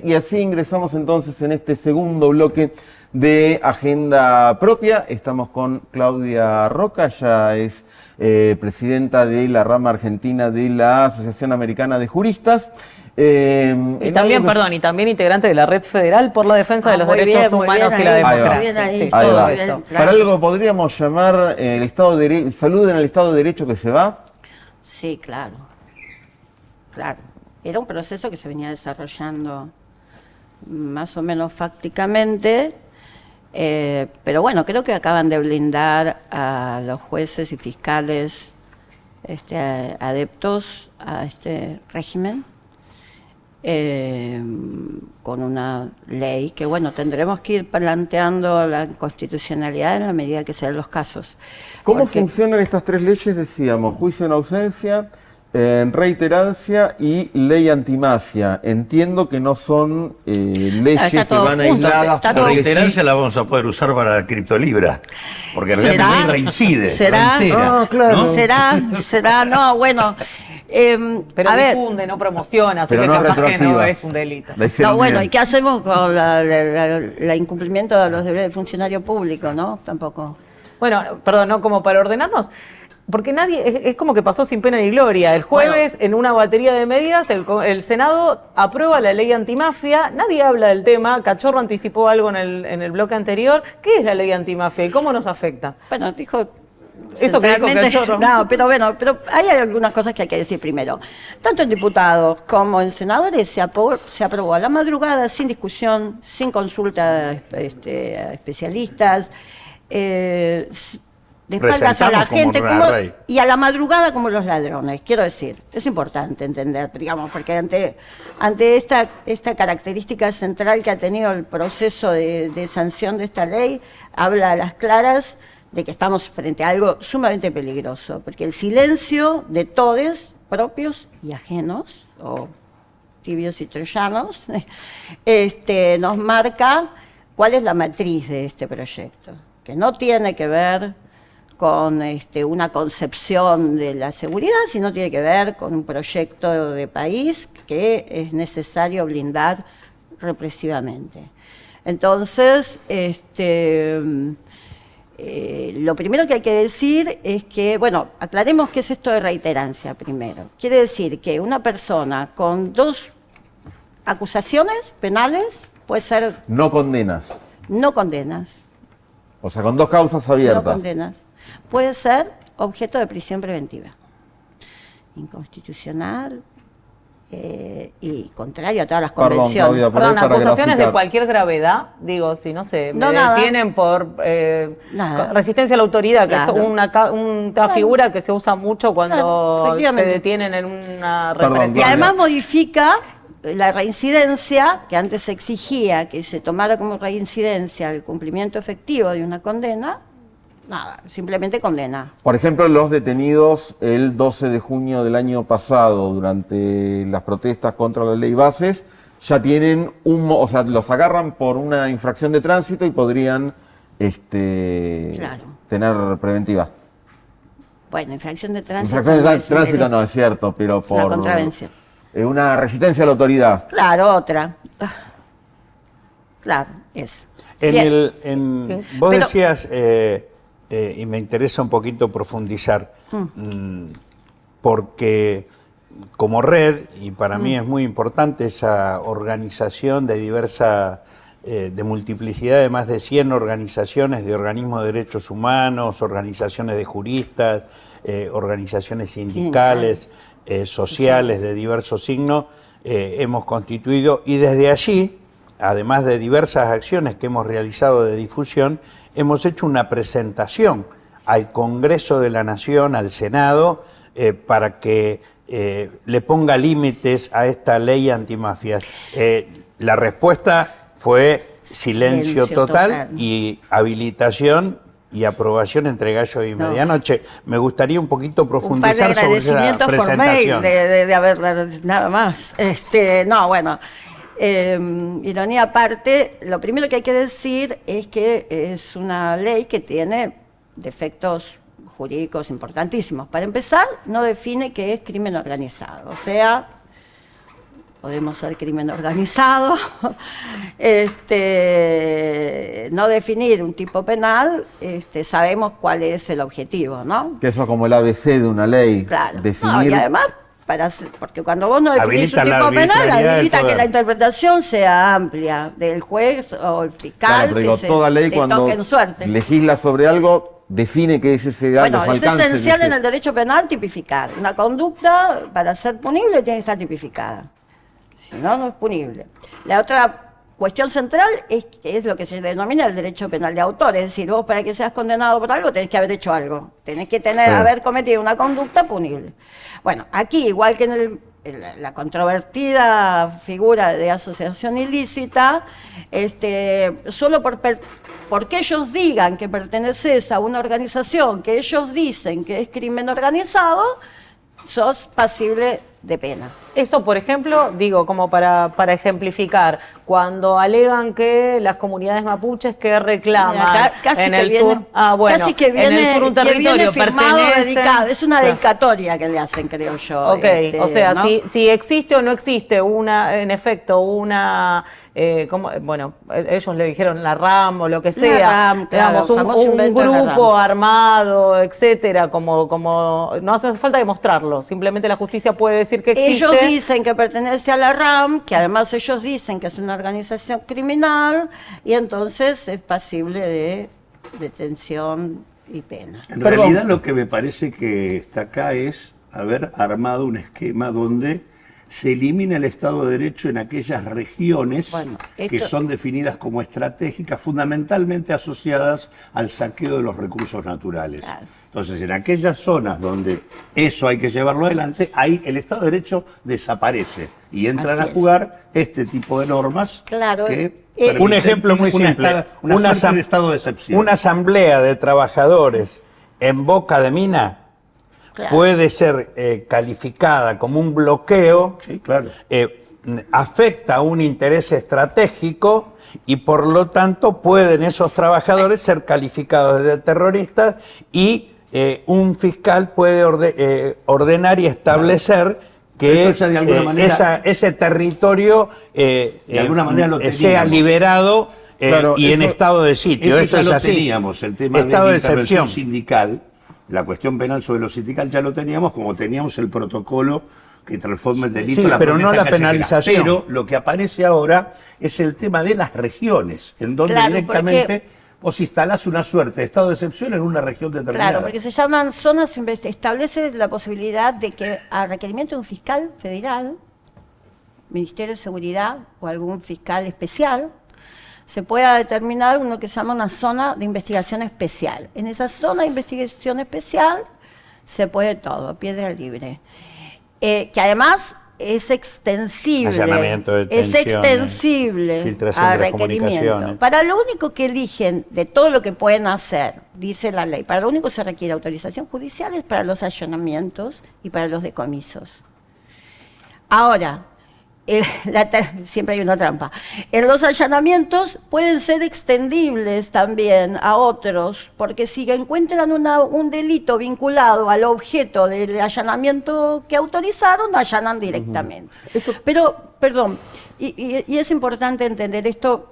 Y así ingresamos entonces en este segundo bloque de Agenda Propia. Estamos con Claudia Roca, ella es presidenta de la rama argentina de la Asociación Americana de Juristas. Y también, perdón, y también integrante de la Red Federal por la Defensa de los Derechos Humanos y la Democracia. Ahí va. Claro. Para algo podríamos llamar el Estado de Derecho, salud en el Estado de Derecho que se va. Sí, claro. Claro. Era un proceso que se venía desarrollando más o menos fácticamente, pero bueno, creo que acaban de blindar a los jueces y fiscales adeptos a este régimen con una ley que, bueno, tendremos que ir planteando la constitucionalidad en la medida que sean los casos. ¿Cómo funcionan estas tres leyes? Decíamos, juicio en ausencia, reiterancia y ley antimafia. Entiendo que no son leyes que van aisladas. La reiterancia la vamos a poder usar para criptolibra, porque en realidad la ley reincide. ¿Será? Claro. ¿No? ¿Será? No, bueno. Pero difunde, no promociona, así que no capaz que no es un delito. No, bueno, ¿y qué hacemos con el incumplimiento de los deberes del funcionario público, no? Tampoco. Bueno, perdón, no, como para ordenarnos. Porque nadie, es como que pasó sin pena ni gloria. El jueves, en una batería de medidas, el Senado aprueba la ley antimafia, nadie habla del tema, Cachorro anticipó algo en el bloque anterior. ¿Qué es la ley antimafia y cómo nos afecta? Bueno, dijo... Eso que dijo Cachorro. No, pero hay algunas cosas que hay que decir primero. Tanto en diputados como en senadores se aprobó a la madrugada, sin discusión, sin consulta a especialistas, de espaldas a la gente y a la madrugada como los ladrones. Quiero decir, es importante entender, digamos, porque ante esta característica central que ha tenido el proceso de sanción de esta ley, habla a las claras de que estamos frente a algo sumamente peligroso, porque el silencio de todos, propios y ajenos, o tibios y troyanos, nos marca cuál es la matriz de este proyecto, que no tiene que ver con una concepción de la seguridad, sino tiene que ver con un proyecto de país que es necesario blindar represivamente. Entonces, lo primero que hay que decir es que, bueno, aclaremos qué es esto de reiterancia primero. Quiere decir que una persona con dos acusaciones penales puede ser... No condenas. No condenas. O sea, con dos causas abiertas. No condenas. Puede ser objeto de prisión preventiva. Inconstitucional y contrario a todas las convenciones. Perdón, acusaciones de cualquier gravedad, digo, si no sé, me detienen por resistencia a la autoridad, que es una figura que se usa mucho cuando se detienen en una represión. Y además modifica la reincidencia, que antes se exigía que se tomara como reincidencia el cumplimiento efectivo de una condena. Nada, simplemente condena. Por ejemplo, los detenidos el 12 de junio del año pasado durante las protestas contra la ley Bases, ya tienen o sea, los agarran por una infracción de tránsito y podrían tener preventiva. Bueno, infracción de tránsito. Infracción de tránsito no es cierto, pero por una contravención. Una resistencia a la autoridad. Claro, otra. Claro, es. Vos decías... y me interesa un poquito profundizar, porque como red, y para mí es muy importante esa organización de multiplicidad de más de 100 organizaciones, de organismos de derechos humanos, organizaciones de juristas, organizaciones sindicales, sociales de diversos signos, hemos constituido, y desde allí, además de diversas acciones que hemos realizado de difusión, hemos hecho una presentación al Congreso de la Nación, al Senado, para que le ponga límites a esta ley antimafias. La respuesta fue silencio total y habilitación y aprobación entre gallo y medianoche. Me gustaría un poquito profundizar sobre esa presentación. Por mail de haber nada más. No, bueno... ironía aparte, lo primero que hay que decir es que es una ley que tiene defectos jurídicos importantísimos. Para empezar, no define qué es crimen organizado, o sea, podemos ser crimen organizado, no definir un tipo penal, sabemos cuál es el objetivo, ¿no? Que eso es como el ABC de una ley. Claro. Definir... No, y además, porque cuando vos no definís un tipo penal, habilita que la interpretación sea amplia del juez o el fiscal, claro, pero digo, toda ley cuando legisla sobre algo define que es ese bueno, alcance. Es esencial en el derecho penal tipificar. Una conducta, para ser punible, tiene que estar tipificada. Si no, no es punible. La otra cuestión central es lo que se denomina el derecho penal de autor. Es decir, vos para que seas condenado por algo tenés que haber hecho algo. Tenés que haber cometido una conducta punible. Bueno, aquí, igual que en la controvertida figura de asociación ilícita, solo porque ellos digan que perteneces a una organización que ellos dicen que es crimen organizado, sos pasible de pena. Eso, por ejemplo, digo, como para ejemplificar, cuando alegan que las comunidades mapuches que reclaman en el sur, casi que viene, en el sur un territorio dedicado, es una dedicatoria que le hacen, creo yo. Ok, o sea, ¿no? si existe o no existe en efecto, una bueno, ellos le dijeron la RAM o lo que sea, RAM, claro, digamos, un grupo armado, etcétera, como no hace falta demostrarlo, simplemente la justicia puede decir que existe. Ellos dicen que pertenece a la RAM, que además ellos dicen que es una organización criminal, y entonces es pasible de detención y pena. En realidad lo que me parece que está acá es haber armado un esquema donde se elimina el Estado de Derecho en aquellas regiones que son definidas como estratégicas, fundamentalmente asociadas al saqueo de los recursos naturales. Claro. Entonces, en aquellas zonas donde eso hay que llevarlo adelante, ahí el Estado de Derecho desaparece y entran a jugar este tipo de normas que... un ejemplo muy simple, una estado de excepción. Una asamblea de trabajadores en Boca de Mina puede ser calificada como un bloqueo, afecta a un interés estratégico y por lo tanto pueden esos trabajadores ser calificados de terroristas y un fiscal puede ordenar y establecer que de alguna manera, ese territorio de alguna manera sea liberado y en estado de sitio. Eso ya lo teníamos, el tema de la intervención sindical. La cuestión penal sobre lo sindical ya lo teníamos, como teníamos el protocolo que transforma el delito en la pero no la penalización. Pero lo que aparece ahora es el tema de las regiones, en donde directamente vos instalás una suerte de estado de excepción en una región determinada. Claro, porque se llaman zonas, establece la posibilidad de que a requerimiento de un fiscal federal, Ministerio de Seguridad o algún fiscal especial, se pueda determinar uno que se llama una zona de investigación especial. En esa zona de investigación especial se puede todo, piedra libre. Que además es extensible, a requerimiento. Para lo único que eligen de todo lo que pueden hacer, dice la ley, para lo único que se requiere autorización judicial es para los allanamientos y para los decomisos. Ahora, siempre hay una trampa. Los allanamientos pueden ser extendibles también a otros, porque si encuentran un delito vinculado al objeto del allanamiento que autorizaron, allanan directamente. Pero, perdón, y es importante entender esto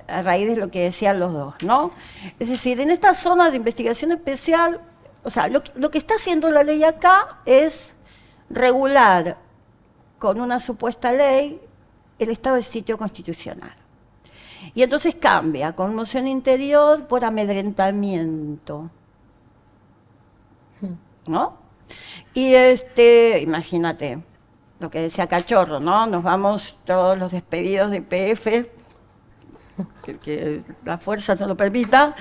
a raíz de lo que decían los dos, ¿no? Es decir, en esta zona de investigación especial, o sea, lo que está haciendo la ley acá es regular con una supuesta ley el estado de sitio constitucional. Y entonces cambia conmoción interior por amedrentamiento, ¿no? Y imagínate lo que decía Cachorro, ¿no? Nos vamos todos los despedidos de PF, que la fuerza no lo permita,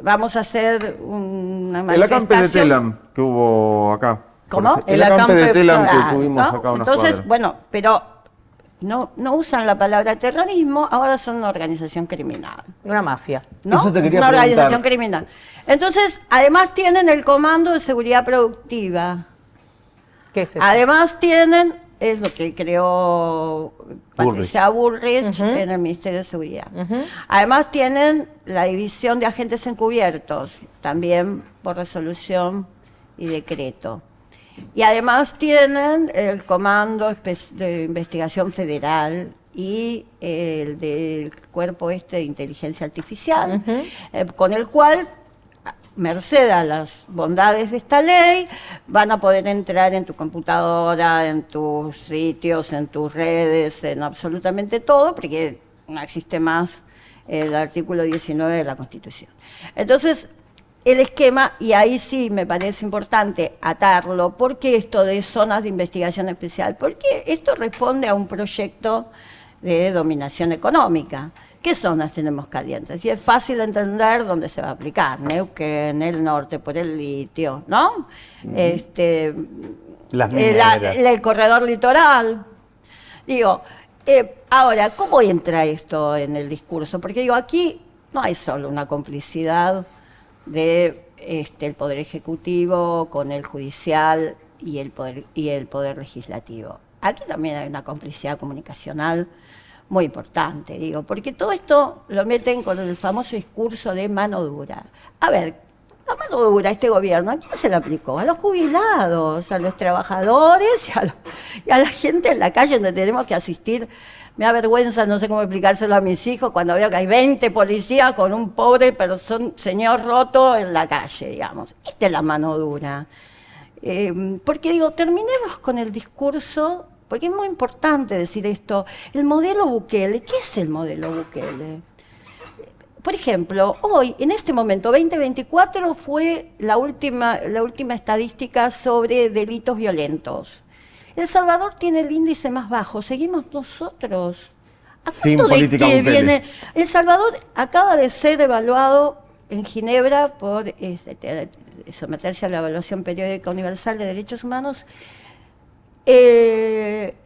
vamos a hacer una manifestación. El acampe de Telam que hubo acá. ¿Cómo? El acampe de Telam que tuvimos acá unas Entonces, cuadras. bueno, pero no usan la palabra terrorismo, ahora son una organización criminal. Una mafia. ¿No? Eso te quería una preguntar. organización criminal. Entonces, además tienen el Comando de Seguridad Productiva. ¿Qué es eso? Además tienen, es lo que creó Patricia Bullrich en el Ministerio de Seguridad. Además tienen la División de Agentes Encubiertos, también por resolución y decreto. Y además tienen el Comando de Investigación Federal y el del Cuerpo de Inteligencia Artificial, con el cual, merced a las bondades de esta ley, van a poder entrar en tu computadora, en tus sitios, en tus redes, en absolutamente todo, porque no existe más el artículo 19 de la Constitución. Entonces, el esquema, y ahí sí me parece importante atarlo, ¿por qué esto de zonas de investigación especial? Porque esto responde a un proyecto de dominación económica. ¿Qué zonas tenemos calientes? Y es fácil entender dónde se va a aplicar. Neuquén, el norte, por el litio, ¿no? Las mineras. El corredor litoral. Digo, ahora, ¿cómo entra esto en el discurso? Porque digo, aquí no hay solo una complicidad de el Poder Ejecutivo con el Judicial y el Poder Legislativo. Aquí también hay una complicidad comunicacional muy importante, digo, porque todo esto lo meten con el famoso discurso de mano dura. A ver, la mano dura este gobierno, ¿a quién se la aplicó? A los jubilados, a los trabajadores y a la gente en la calle donde tenemos que asistir. Me da vergüenza, no sé cómo explicárselo a mis hijos, cuando veo que hay 20 policías con un pobre señor roto en la calle, digamos. Esta es la mano dura. Porque digo, terminemos con el discurso, porque es muy importante decir esto. El modelo Bukele, ¿qué es el modelo Bukele? Por ejemplo, hoy, en este momento, 2024 fue la última estadística sobre delitos violentos. El Salvador tiene el índice más bajo, seguimos nosotros. Sin política Bukele. El Salvador acaba de ser evaluado en Ginebra por someterse a la evaluación periódica universal de derechos humanos.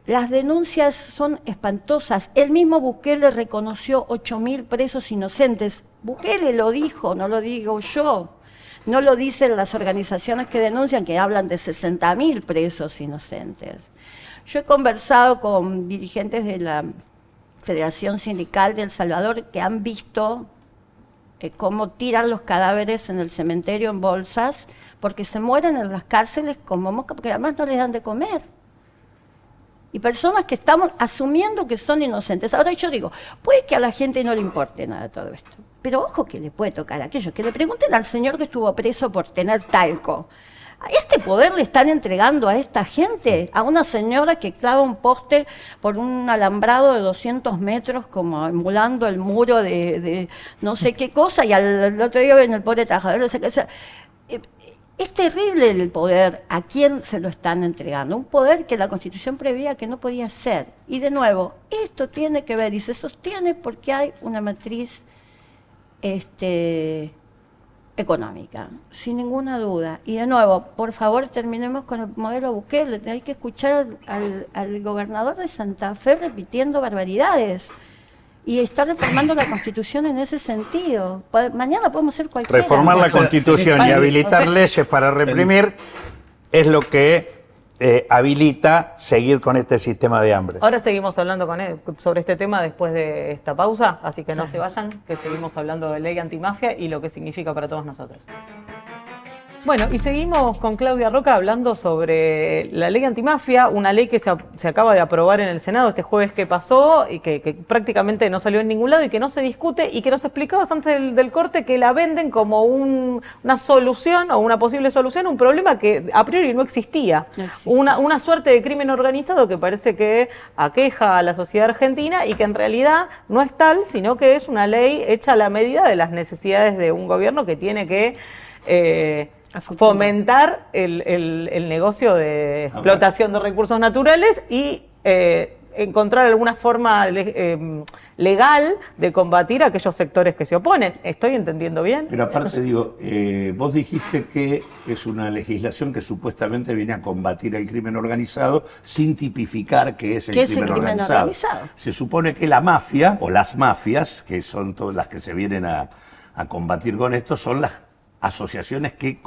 Las denuncias son espantosas. El mismo Bukele reconoció 8.000 presos inocentes. Bukele lo dijo, no lo digo yo. No lo dicen las organizaciones que denuncian, que hablan de 60.000 presos inocentes. Yo he conversado con dirigentes de la Federación Sindical de El Salvador que han visto cómo tiran los cadáveres en el cementerio en bolsas, porque se mueren en las cárceles como moscas, porque además no les dan de comer. Y personas que estamos asumiendo que son inocentes. Ahora yo digo, puede que a la gente no le importe nada todo esto, pero ojo que le puede tocar a aquellos que le pregunten al señor que estuvo preso por tener talco. ¿Este poder le están entregando a esta gente? A una señora que clava un poste por un alambrado de 200 metros, como emulando el muro de no sé qué cosa, y al otro día ven el pobre trabajador, no sé qué. Es terrible el poder, a quién se lo están entregando. Un poder que la Constitución preveía que no podía ser. Y de nuevo, esto tiene que ver, y se sostiene porque hay una matriz económica, sin ninguna duda. Y de nuevo, por favor, terminemos con el modelo Bukele. Hay que escuchar al gobernador de Santa Fe repitiendo barbaridades. Y está reformando la Constitución en ese sentido. Mañana podemos hacer cualquiera. Reformar la Constitución y habilitar leyes para reprimir es lo que habilita seguir con este sistema de hambre. Ahora seguimos hablando con él sobre este tema después de esta pausa, así que no se vayan, que seguimos hablando de ley antimafia y lo que significa para todos nosotros. Bueno, y seguimos con Claudia Roca hablando sobre la ley antimafia, una ley que se acaba de aprobar en el Senado este jueves que pasó y que prácticamente no salió en ningún lado y que no se discute y que nos explicabas antes del corte que la venden como una solución o una posible solución a un problema que a priori no existía. No existe. Una suerte de crimen organizado que parece que aqueja a la sociedad argentina y que en realidad no es tal, sino que es una ley hecha a la medida de las necesidades de un gobierno que tiene que fomentar el negocio de explotación de recursos naturales y encontrar alguna forma legal de combatir a aquellos sectores que se oponen. ¿Estoy entendiendo bien? Pero aparte digo, vos dijiste que es una legislación que supuestamente viene a combatir el crimen organizado sin tipificar qué es el crimen organizado. Se supone que la mafia, o las mafias, que son todas las que se vienen a combatir con esto, son las asociaciones que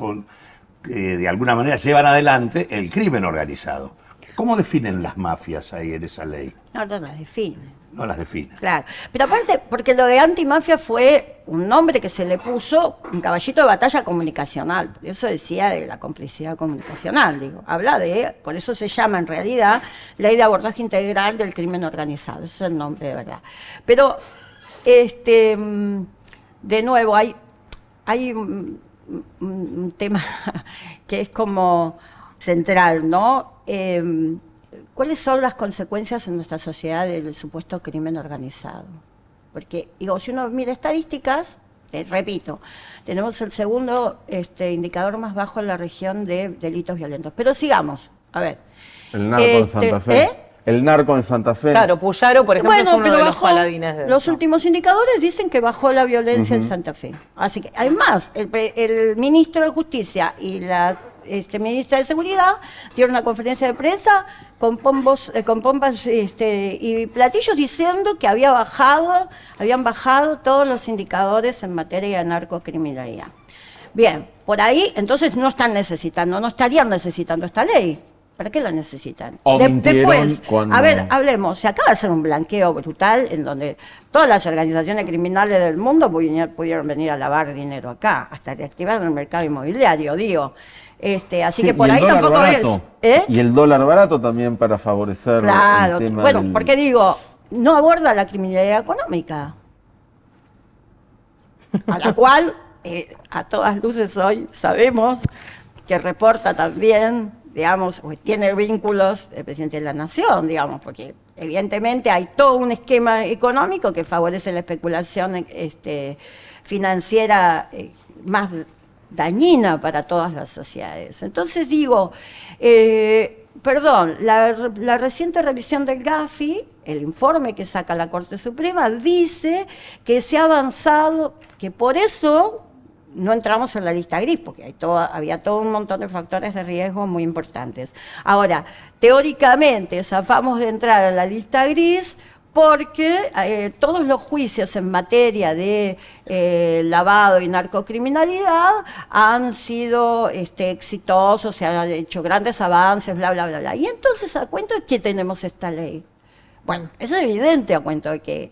de alguna manera llevan adelante el crimen organizado. ¿Cómo definen las mafias ahí en esa ley? No las define. No las define. Claro, pero aparte, porque lo de antimafia fue un nombre que se le puso, un caballito de batalla comunicacional, por eso decía de la complicidad comunicacional, digo, habla de, por eso se llama en realidad Ley de Abordaje Integral del Crimen Organizado, ese es el nombre de verdad. Pero, de nuevo, hay un tema que es como central, ¿no? ¿Cuáles son las consecuencias en nuestra sociedad del supuesto crimen organizado? Porque, digo, si uno mira estadísticas, repito, tenemos el segundo indicador más bajo en la región de delitos violentos. Pero sigamos, a ver. El narco en Santa Fe. El narco en Santa Fe. Claro, Puyaro, por ejemplo, es uno de los paladines de los últimos indicadores dicen que bajó la violencia en Santa Fe. Así que, además, el ministro de Justicia y la ministra de Seguridad dieron una conferencia de prensa con pompas y platillos diciendo que habían bajado todos los indicadores en materia de narcocriminalidad. Bien, por ahí entonces no estarían necesitando esta ley. ¿Para qué la necesitan? Después, a ver, hablemos, se acaba de hacer un blanqueo brutal en donde todas las organizaciones criminales del mundo pudieron venir a lavar dinero acá, hasta reactivar el mercado inmobiliario, digo. Así que por ahí tampoco barato. Y el dólar barato también para favorecer el tema porque digo, no aborda la criminalidad económica, a la cual a todas luces hoy sabemos que reporta también, digamos, tiene vínculos el presidente de la Nación, digamos, porque evidentemente hay todo un esquema económico que favorece la especulación financiera más dañina para todas las sociedades. Entonces digo, la reciente revisión del GAFI, el informe que saca la Corte Suprema, dice que se ha avanzado, que por eso no entramos en la lista gris, porque había todo un montón de factores de riesgo muy importantes. Ahora, teóricamente zafamos de entrar a la lista gris porque todos los juicios en materia de lavado y narcocriminalidad han sido exitosos, se han hecho grandes avances, bla, bla, bla, bla. Y entonces, ¿a cuento de qué tenemos esta ley? Bueno, es evidente a cuento de que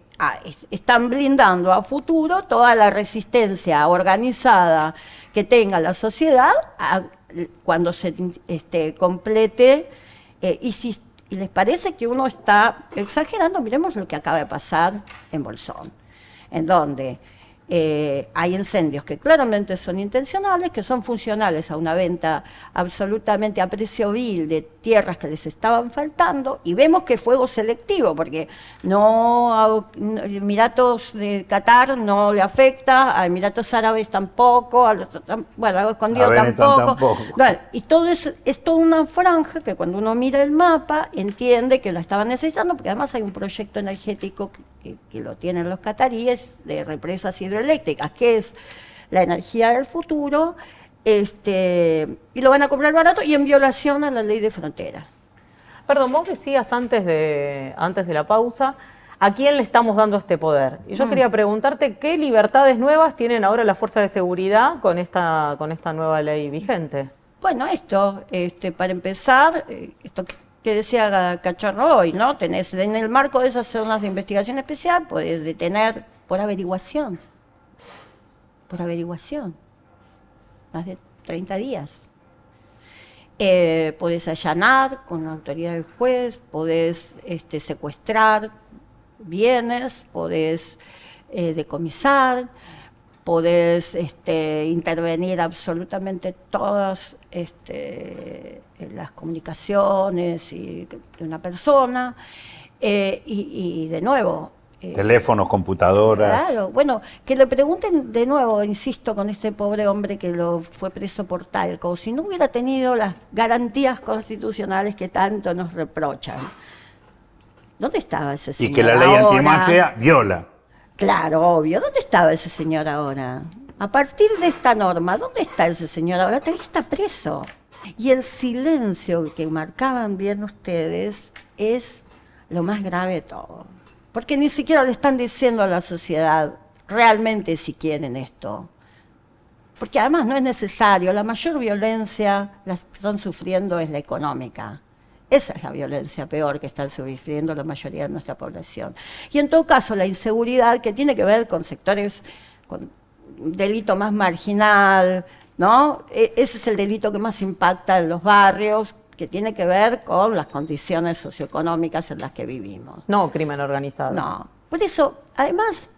están blindando a futuro toda la resistencia organizada que tenga la sociedad cuando se complete y les parece que uno está exagerando, miremos lo que acaba de pasar en Bolsón, en donde hay incendios que claramente son intencionales, que son funcionales a una venta absolutamente a precio vil de tierras que les estaban faltando, y vemos que fuego selectivo, porque Emiratos de Qatar no le afecta, a Emiratos Árabes tampoco, a Escondido tampoco. Bueno, y todo eso es toda una franja que cuando uno mira el mapa entiende que la estaban necesitando, porque además hay un proyecto energético que lo tienen los cataríes de represas hidroeléctricas, que es la energía del futuro, y lo van a comprar barato y en violación a la ley de fronteras. Perdón, vos decías antes de la pausa, ¿a quién le estamos dando este poder? Y yo quería preguntarte, ¿qué libertades nuevas tienen ahora las fuerzas de seguridad con esta nueva ley vigente? Bueno, para empezar, esto que decía Cachorro hoy, ¿no? Tenés en el marco de esas zonas de investigación especial, podés detener por averiguación, más de 30 días. Podés allanar con la autoridad del juez, podés secuestrar bienes, podés decomisar, podés intervenir absolutamente todas las comunicaciones de una persona, y de nuevo... teléfonos, computadoras... Claro, bueno, que le pregunten de nuevo, insisto, con este pobre hombre que fue preso por Talco, si no hubiera tenido las garantías constitucionales que tanto nos reprochan. ¿Dónde estaba ese señor? Y que la ley antimafia viola. Claro, obvio. ¿Dónde estaba ese señor ahora? A partir de esta norma, ¿dónde está ese señor ahora? También está preso. Y el silencio que marcaban bien ustedes es lo más grave de todo. Porque ni siquiera le están diciendo a la sociedad realmente si quieren esto. Porque además no es necesario. La mayor violencia la que están sufriendo es la económica. Esa es la violencia peor que están sufriendo la mayoría de nuestra población. Y en todo caso, la inseguridad que tiene que ver con sectores, con delito más marginal, ¿no? Ese es el delito que más impacta en los barrios, que tiene que ver con las condiciones socioeconómicas en las que vivimos. No crimen organizado. No. Por eso, además,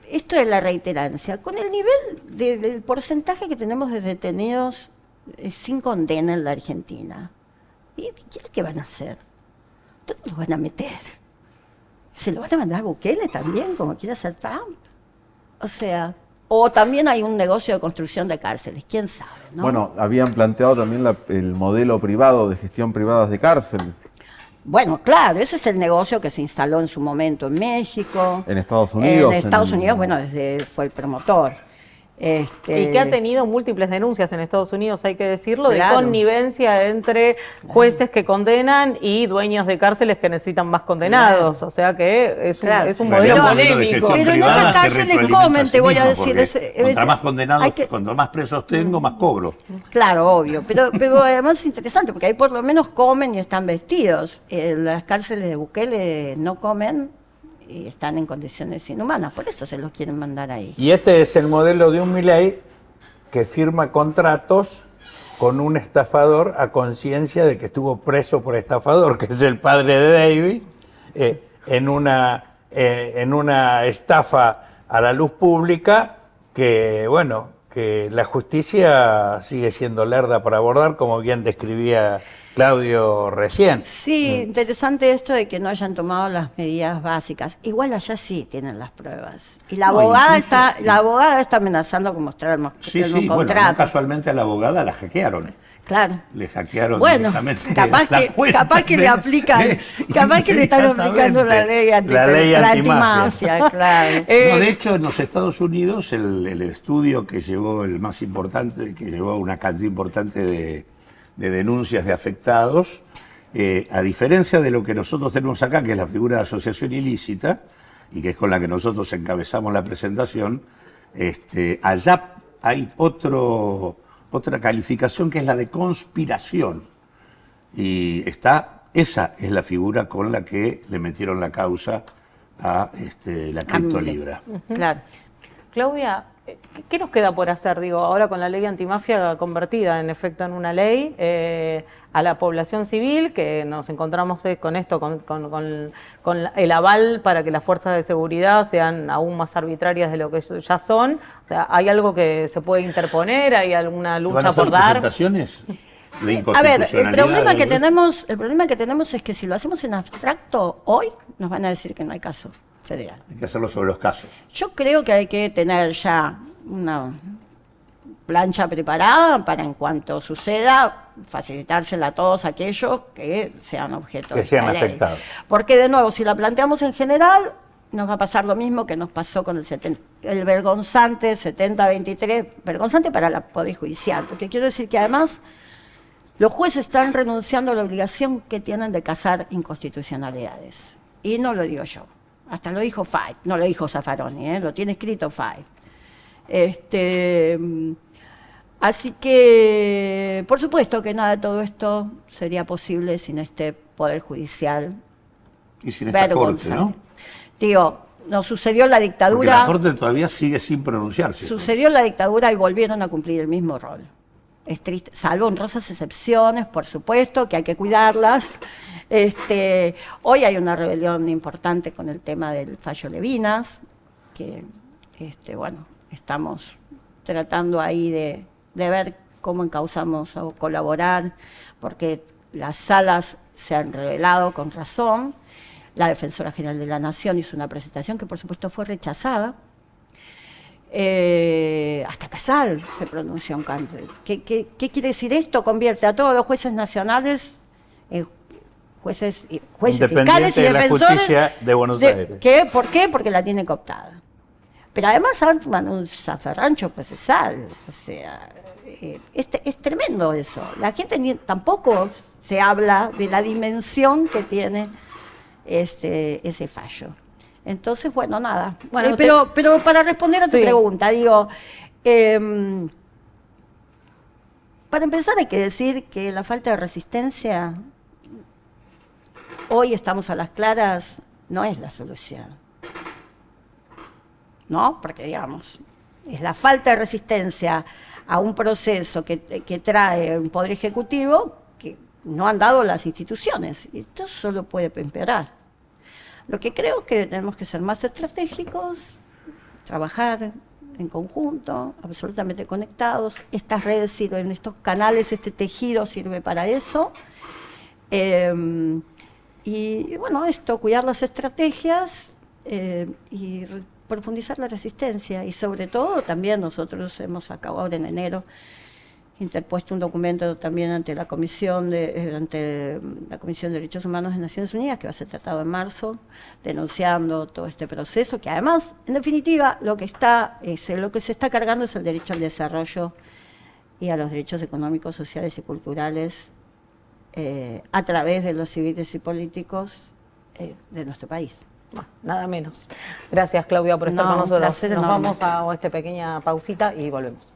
esto de la reiterancia, con el nivel del porcentaje que tenemos de detenidos sin condena en la Argentina, ¿y qué van a hacer? ¿Dónde los van a meter? ¿Se lo van a mandar a Bukele también, como quiere hacer Trump? O sea, o también hay un negocio de construcción de cárceles, quién sabe, ¿no? Bueno, habían planteado también el modelo privado de gestión privada de cárcel. Bueno, claro, ese es el negocio que se instaló en su momento en México. En Estados Unidos. En Estados Unidos, bueno, fue el promotor. Y que ha tenido múltiples denuncias en Estados Unidos, hay que decirlo, claro, de connivencia entre jueces que condenan y dueños de cárceles que necesitan más condenados. O sea que es un modelo polémico. Pero en esas cárceles comen, te voy a decir. Contra más condenados, contra más presos tengo, más cobro. Claro, obvio. Pero además es interesante, porque ahí por lo menos comen y están vestidos. En las cárceles de Bukele no comen y están en condiciones inhumanas, por eso se los quieren mandar ahí. Y este es el modelo de un Milei que firma contratos con un estafador a conciencia de que estuvo preso por estafador, que es el padre de David, en una estafa a la luz pública que, bueno, que la justicia sigue siendo lerda para abordar, como bien describía Claudio recién. Sí, interesante esto de que no hayan tomado las medidas básicas. Igual allá sí tienen las pruebas. Y la abogada está amenazando con mostrar un contrato. Bueno, no casualmente a la abogada la hackearon. Claro. Le hackearon directamente capaz que le aplican, capaz que le están aplicando la ley antimafia, claro. No, de hecho, en los Estados Unidos, el estudio que llevó el más importante, que llevó una cantidad importante de denuncias de afectados, a diferencia de lo que nosotros tenemos acá, que es la figura de asociación ilícita, y que es con la que nosotros encabezamos la presentación, allá hay otra calificación que es la de conspiración. Y esa es la figura con la que le metieron la causa a la criptolibra. Claro. Claudia, ¿qué nos queda por hacer, digo, ahora con la ley antimafia convertida en efecto en una ley, a la población civil, que nos encontramos con esto, con el aval para que las fuerzas de seguridad sean aún más arbitrarias de lo que ya son? O sea, ¿hay algo que se puede interponer? ¿Hay alguna lucha por dar? ¿Presentaciones? A ver, el problema que tenemos es que si lo hacemos en abstracto hoy, nos van a decir que no hay caso federal. Hay que hacerlo sobre los casos. Yo creo que hay que tener ya una plancha preparada para, en cuanto suceda, facilitársela a todos aquellos que sean objeto de esta ley. afectados. Porque, de nuevo, si la planteamos en general, nos va a pasar lo mismo que nos pasó con el vergonzante 70-23, vergonzante para el Poder Judicial, porque quiero decir que además los jueces están renunciando a la obligación que tienen de cazar inconstitucionalidades. Y no lo digo yo. Hasta lo dijo Fay, no lo dijo Zaffaroni, lo tiene escrito Fay. Así que, por supuesto que nada de todo esto sería posible sin este Poder Judicial. Y sin esta Corte, ¿no? Digo, nos sucedió la dictadura. Porque la Corte todavía sigue sin pronunciarse. Sucedió la dictadura y volvieron a cumplir el mismo rol. Es triste, salvo honrosas excepciones, por supuesto, que hay que cuidarlas. Hoy hay una rebelión importante con el tema del fallo Levinas, que bueno, estamos tratando ahí de ver cómo encauzamos o colaborar, porque las salas se han revelado con razón. La Defensora General de la Nación hizo una presentación que por supuesto fue rechazada. Hasta Casal se pronunció en contra. ¿Qué quiere decir esto? Convierte a todos los jueces nacionales en jueces fiscales y defensores de la justicia de Buenos Aires. ¿Por qué? Porque la tiene cooptada. Pero además arman un zafarrancho procesal. O sea, es tremendo eso. La gente tampoco se habla de la dimensión que tiene ese fallo. Entonces, bueno, nada. Bueno, pero para responder a tu pregunta, digo, para empezar hay que decir que la falta de resistencia hoy estamos a las claras, no es la solución. ¿No? Porque, digamos, es la falta de resistencia a un proceso que trae un poder ejecutivo que no han dado las instituciones. Y esto solo puede empeorar. Lo que creo es que tenemos que ser más estratégicos, trabajar en conjunto, absolutamente conectados. Estas redes sirven, estos canales, este tejido sirve para eso. Y bueno, cuidar las estrategias y profundizar la resistencia. Y sobre todo también nosotros hemos acabado en enero interpuesto un documento también ante la Comisión de Derechos Humanos de Naciones Unidas, que va a ser tratado en marzo, denunciando todo este proceso, que además, en definitiva, lo que se está cargando es el derecho al desarrollo y a los derechos económicos, sociales y culturales a través de los civiles y políticos de nuestro país. Nada menos. Gracias, Claudia, por estar con nosotros. Nos vamos a esta pequeña pausita y volvemos.